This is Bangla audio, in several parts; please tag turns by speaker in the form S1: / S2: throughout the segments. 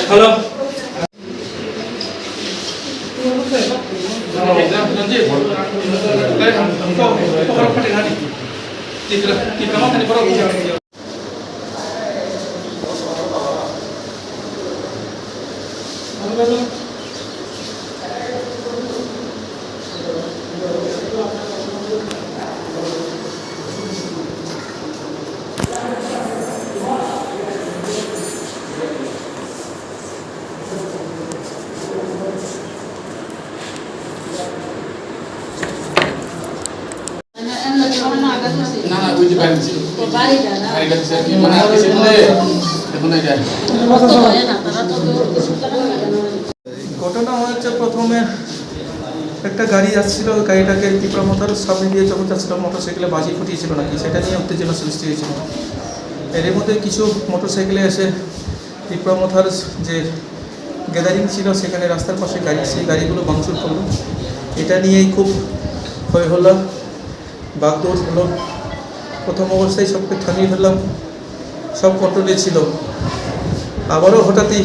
S1: হ্যালো না না বুঝতে পারছি
S2: ঘটনা হচ্ছে প্রথমে একটা গাড়ি যাচ্ছিল, গাড়িটাকে তীব্রমতার সামনে দিয়ে যখন যাচ্ছিল মোটরসাইকেলে বাজি ফুটিয়েছিল নাকি, সেটা নিয়ে উত্তেজনা সৃষ্টি হয়েছিল। এর মধ্যে কিছু মোটরসাইকেলে এসে তীব্রমতার যে গ্যাদারিং ছিল সেখানে রাস্তার পাশে গাড়ি, সেই গাড়িগুলো ভাঙচুর করলো। এটা নিয়েই খুব হই হলো, বাগদৌড় হলো। প্রথম অবস্থায় সবকে থামিয়ে ফেললাম, সব কন্ট্রোলে ছিল। আবারও হঠাৎই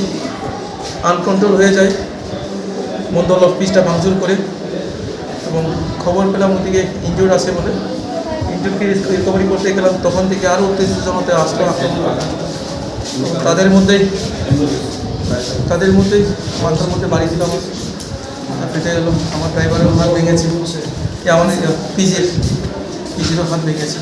S2: আনকন্ট্রোল হয়ে যায় মন্ডল অফিসটা ভাঙচুর করে, এবং খবর পেলাম ওদিকে ইনজুর আছে বলে ইনজুরকে রিকভারি করতে গেলাম। তখন থেকে আরও উত্তেজনাতে আসলো আক্রমণ। তাদের মধ্যেই মাথার মধ্যে বাড়ি ছিল আমার, পেটে এলো। আমার ড্রাইভারের হাত ভেঙেছে, আমাদের পিজিরও হাত ভেঙেছে।